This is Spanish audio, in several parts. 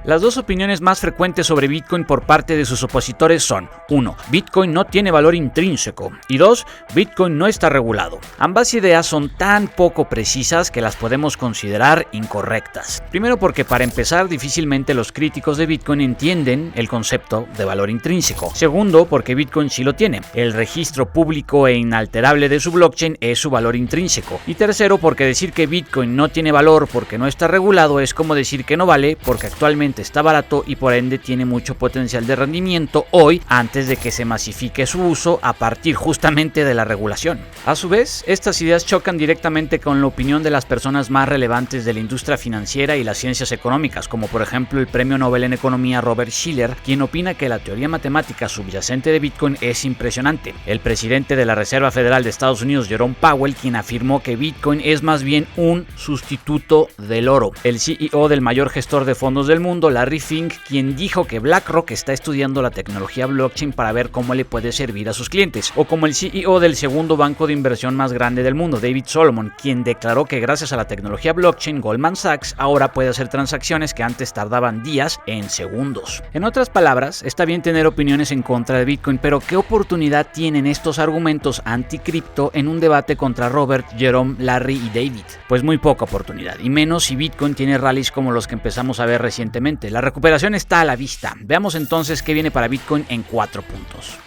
Las dos opiniones más frecuentes sobre Bitcoin por parte de sus opositores son: 1. Bitcoin no tiene valor intrínseco, y 2. Bitcoin no está regulado. Ambas ideas son tan poco precisas que las podemos considerar incorrectas. Primero, porque para empezar difícilmente los críticos de Bitcoin entienden el concepto de valor intrínseco. Segundo, porque Bitcoin sí lo tiene. El registro público e inalterable de su blockchain es su valor intrínseco. Y tercero, porque decir que Bitcoin no tiene valor porque no está regulado es como decir que no vale porque actualmente está barato y por ende tiene mucho potencial de rendimiento hoy, antes de que se masifique su uso a partir justamente de la regulación. A su vez, estas ideas chocan directamente con la opinión de las personas más relevantes de la industria financiera y las ciencias económicas, como por ejemplo el premio Nobel en Economía Robert Shiller, quien opina que la teoría matemática subyacente de Bitcoin es impresionante. El presidente de la Reserva Federal de Estados Unidos, Jerome Powell, quien afirmó que Bitcoin es más bien un sustituto del oro. El CEO del mayor gestor de fondos del mundo, Larry Fink, quien dijo que BlackRock está estudiando la tecnología blockchain para ver cómo le puede servir a sus clientes, o como el CEO del segundo banco de inversión más grande del mundo, David Solomon, quien declaró que gracias a la tecnología blockchain, Goldman Sachs ahora puede hacer transacciones que antes tardaban días en segundos. En otras palabras, está bien tener opiniones en contra de Bitcoin, pero ¿qué oportunidad tienen estos argumentos anticripto en un debate contra Robert, Jerome, Larry y David? Pues muy poca oportunidad, y menos si Bitcoin tiene rallies como los que empezamos a ver recientemente. La recuperación está a la vista. Veamos entonces qué viene para Bitcoin en 4 puntos.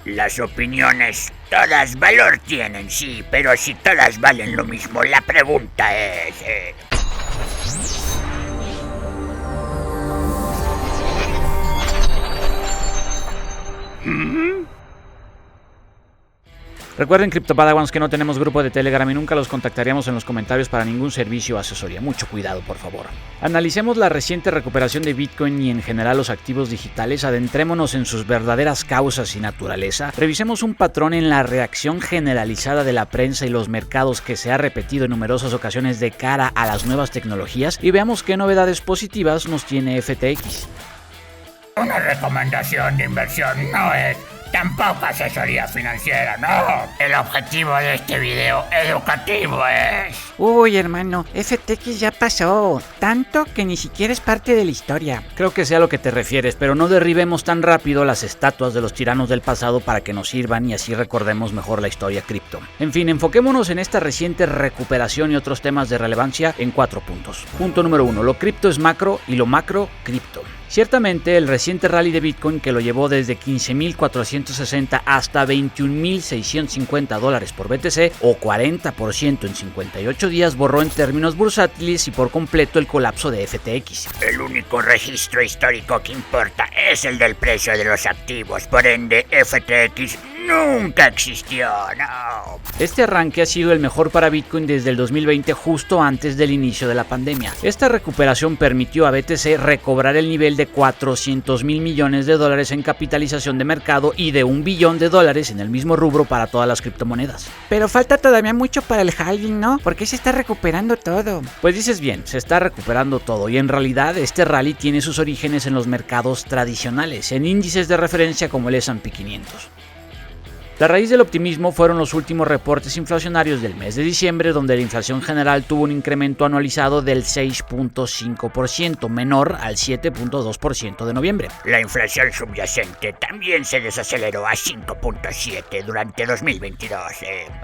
Las opiniones todas valor tienen, sí, pero si todas valen lo mismo, la pregunta es... Recuerden, CryptoPadawans, que no tenemos grupo de Telegram y nunca los contactaríamos en los comentarios para ningún servicio o asesoría. Mucho cuidado, por favor. Analicemos la reciente recuperación de Bitcoin y en general los activos digitales, adentrémonos en sus verdaderas causas y naturaleza, revisemos un patrón en la reacción generalizada de la prensa y los mercados que se ha repetido en numerosas ocasiones de cara a las nuevas tecnologías y veamos qué novedades positivas nos tiene FTX. Una recomendación de inversión no es... tampoco asesoría financiera, no. El objetivo de este video educativo es... Uy, hermano, FTX ya pasó, tanto que ni siquiera es parte de la historia. Creo que sé a lo que te refieres, pero no derribemos tan rápido las estatuas de los tiranos del pasado para que nos sirvan y así recordemos mejor la historia cripto. En fin, enfoquémonos en esta reciente recuperación y otros temas de relevancia en 4 puntos. Punto número 1, lo cripto es macro y lo macro cripto. Ciertamente, el reciente rally de Bitcoin, que lo llevó desde 15.460 hasta 21.650 dólares por BTC, o 40% en 58 días, borró en términos bursátiles y por completo el colapso de FTX. El único registro histórico que importa es el del precio de los activos, por ende FTX nunca existió, no. Este arranque ha sido el mejor para Bitcoin desde el 2020, justo antes del inicio de la pandemia. Esta recuperación permitió a BTC recobrar el nivel de 400.000 millones de dólares en capitalización de mercado y de $1 billón en el mismo rubro para todas las criptomonedas. Pero falta todavía mucho para el halving, ¿no? ¿Por qué se está recuperando todo? Pues dices bien, se está recuperando todo y en realidad este rally tiene sus orígenes en los mercados tradicionales, en índices de referencia como el S&P 500. La raíz del optimismo fueron los últimos reportes inflacionarios del mes de diciembre, donde la inflación general tuvo un incremento anualizado del 6.5%, menor al 7.2% de noviembre. La inflación subyacente también se desaceleró a 5.7 durante 2022.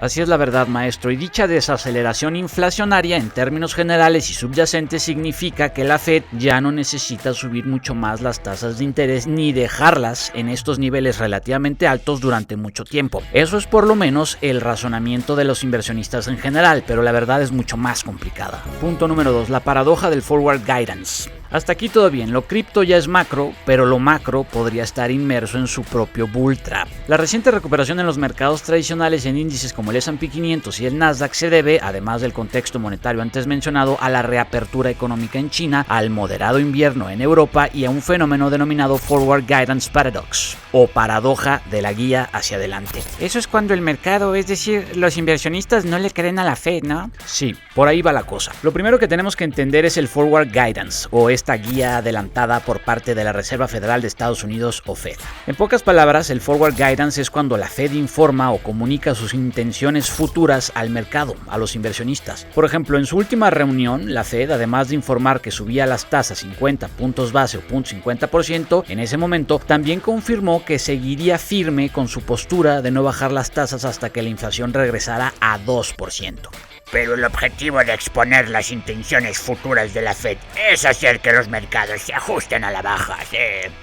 Así es la verdad, maestro, y dicha desaceleración inflacionaria en términos generales y subyacentes significa que la Fed ya no necesita subir mucho más las tasas de interés ni dejarlas en estos niveles relativamente altos durante mucho tiempo. Eso es por lo menos el razonamiento de los inversionistas en general, pero la verdad es mucho más complicada. Punto número 2, la paradoja del forward guidance. Hasta aquí todo bien, lo cripto ya es macro, pero lo macro podría estar inmerso en su propio bull trap. La reciente recuperación en los mercados tradicionales en índices como el S&P 500 y el Nasdaq se debe, además del contexto monetario antes mencionado, a la reapertura económica en China, al moderado invierno en Europa y a un fenómeno denominado Forward Guidance Paradox, o paradoja de la guía hacia adelante. Eso es cuando el mercado, es decir, los inversionistas no le creen a la Fed, ¿no? Sí, por ahí va la cosa. Lo primero que tenemos que entender es el Forward Guidance, o esta guía adelantada por parte de la Reserva Federal de Estados Unidos o Fed. En pocas palabras, el Forward Guidance es cuando la Fed informa o comunica sus intenciones futuras al mercado, a los inversionistas. Por ejemplo, en su última reunión, la Fed, además de informar que subía las tasas 50 puntos base o 0.50%, en ese momento también confirmó que seguiría firme con su postura de no bajar las tasas hasta que la inflación regresara a 2%. Pero el objetivo de exponer las intenciones futuras de la Fed es hacer que los mercados se ajusten a la baja, ¿sí?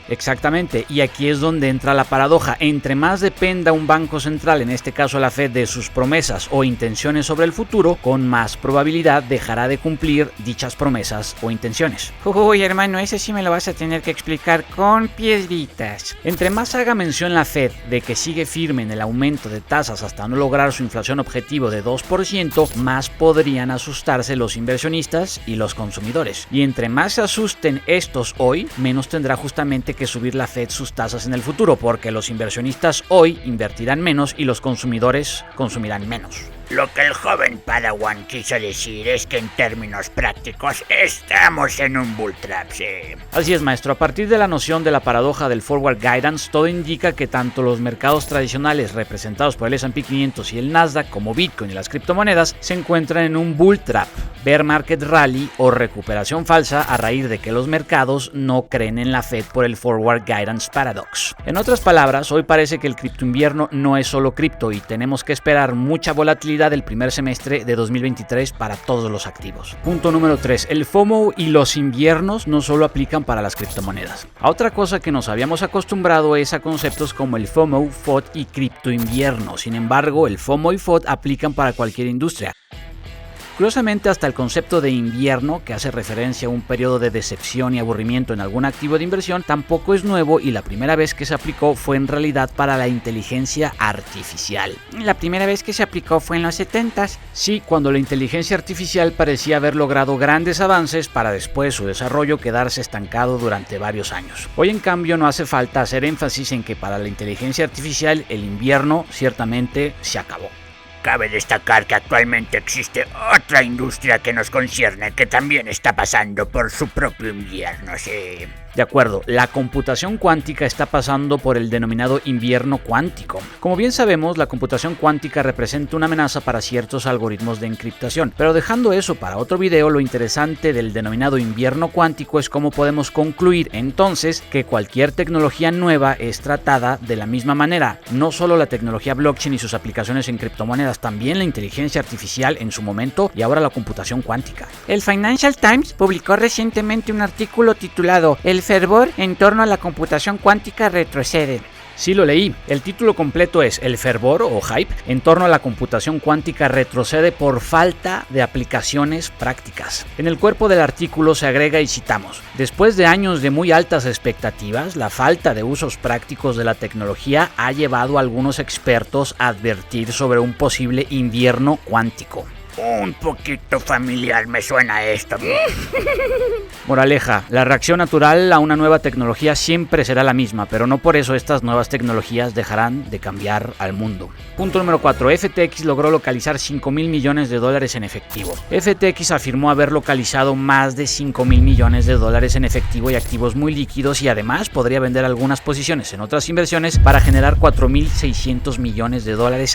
Exactamente, y aquí es donde entra la paradoja. Entre más dependa un banco central, en este caso la Fed, de sus promesas o intenciones sobre el futuro, con más probabilidad dejará de cumplir dichas promesas o intenciones. Uy, hermano, ese sí me lo vas a tener que explicar con piedritas. Entre más haga mención la Fed de que sigue firme en el aumento de tasas hasta no lograr su inflación objetivo de 2%, más podrían asustarse los inversionistas y los consumidores. Y entre más se asusten estos hoy, menos tendrá justamente que subir la Fed sus tasas en el futuro, porque los inversionistas hoy invertirán menos y los consumidores consumirán menos. Lo que el joven Padawan quiso decir es que en términos prácticos estamos en un bull trap, sí. Así es, maestro. A partir de la noción de la paradoja del Forward Guidance, todo indica que tanto los mercados tradicionales representados por el S&P 500 y el Nasdaq, como Bitcoin y las criptomonedas, se encuentran en un bull trap, bear market rally o recuperación falsa a raíz de que los mercados no creen en la Fed por el Forward Guidance Paradox. En otras palabras, hoy parece que el criptoinvierno no es solo cripto y tenemos que esperar mucha volatilidad del primer semestre de 2023 para todos los activos. Punto número 3. El FOMO y los inviernos no solo aplican para las criptomonedas. A otra cosa que nos habíamos acostumbrado es a conceptos como el FOMO, FOD y criptoinvierno. Sin embargo, el FOMO y FOD aplican para cualquier industria. Curiosamente, hasta el concepto de invierno, que hace referencia a un periodo de decepción y aburrimiento en algún activo de inversión, tampoco es nuevo y la primera vez que se aplicó fue en realidad para la inteligencia artificial. La primera vez que se aplicó fue en los 70s. Sí, cuando la inteligencia artificial parecía haber logrado grandes avances para después su desarrollo quedarse estancado durante varios años. Hoy en cambio no hace falta hacer énfasis en que para la inteligencia artificial el invierno ciertamente se acabó. Cabe destacar que actualmente existe otra industria que nos concierne que también está pasando por su propio invierno, sí. De acuerdo, la computación cuántica está pasando por el denominado invierno cuántico. Como bien sabemos, la computación cuántica representa una amenaza para ciertos algoritmos de encriptación, pero dejando eso para otro video, lo interesante del denominado invierno cuántico es cómo podemos concluir entonces que cualquier tecnología nueva es tratada de la misma manera. No solo la tecnología blockchain y sus aplicaciones en criptomonedas, también la inteligencia artificial en su momento y ahora la computación cuántica. El Financial Times publicó recientemente un artículo titulado "El fervor en torno a la computación cuántica retrocede". Sí, lo leí. El título completo es "El fervor o hype en torno a la computación cuántica retrocede por falta de aplicaciones prácticas". En el cuerpo del artículo se agrega y citamos: "Después de años de muy altas expectativas, la falta de usos prácticos de la tecnología ha llevado a algunos expertos a advertir sobre un posible invierno cuántico". Un poquito familiar me suena esto. Moraleja, la reacción natural a una nueva tecnología siempre será la misma, pero no por eso estas nuevas tecnologías dejarán de cambiar al mundo. Punto número 4. FTX logró localizar $5,000 millones en efectivo. FTX afirmó haber localizado más de $5,000 millones en efectivo y activos muy líquidos, y además podría vender algunas posiciones en otras inversiones para generar $4,600 millones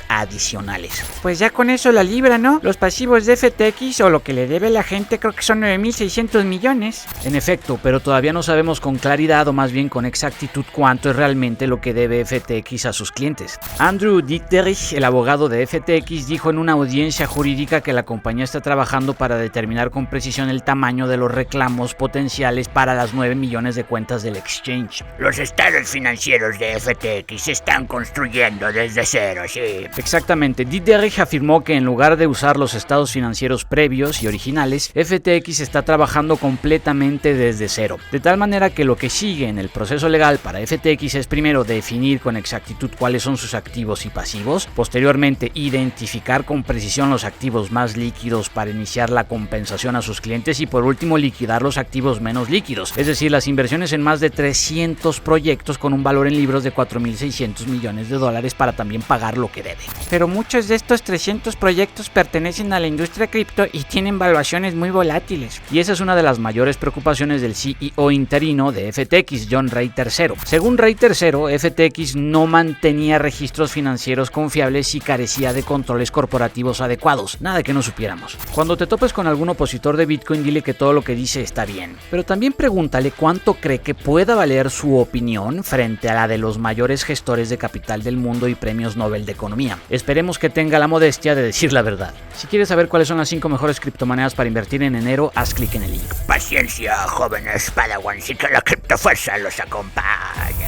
adicionales. Pues ya con eso la libra, ¿no? Los pasivos de FTX o lo que le debe la gente creo que son 9,600 millones. En efecto, pero todavía no sabemos con claridad o más bien con exactitud cuánto es realmente lo que debe FTX a sus clientes. Andrew Dietrich, el abogado de FTX, dijo en una audiencia jurídica que la compañía está trabajando para determinar con precisión el tamaño de los reclamos potenciales para las 9 millones de cuentas del exchange. Los estados financieros de FTX se están construyendo desde cero, sí. Exactamente. Dietrich afirmó que en lugar de usar los estados financieros previos y originales, FTX está trabajando completamente desde cero. De tal manera que lo que sigue en el proceso legal para FTX es primero definir con exactitud cuáles son sus activos y pasivos, posteriormente identificar con precisión los activos más líquidos para iniciar la compensación a sus clientes y por último liquidar los activos menos líquidos, es decir, las inversiones en más de 300 proyectos con un valor en libros de $4,600 millones para también pagar lo que debe. Pero muchos de estos 300 proyectos pertenecen pertenecen a la industria cripto y tienen valuaciones muy volátiles. Y esa es una de las mayores preocupaciones del CEO interino de FTX, John Ray III. Según Ray III, FTX no mantenía registros financieros confiables y carecía de controles corporativos adecuados, nada que no supiéramos. Cuando te topes con algún opositor de Bitcoin, dile que todo lo que dice está bien, pero también pregúntale cuánto cree que pueda valer su opinión frente a la de los mayores gestores de capital del mundo y premios Nobel de Economía. Esperemos que tenga la modestia de decir la verdad. Si quieres saber cuáles son las 5 mejores criptomonedas para invertir en enero, haz clic en el link. Paciencia, jóvenes Padawans, y que la criptofuerza los acompañe.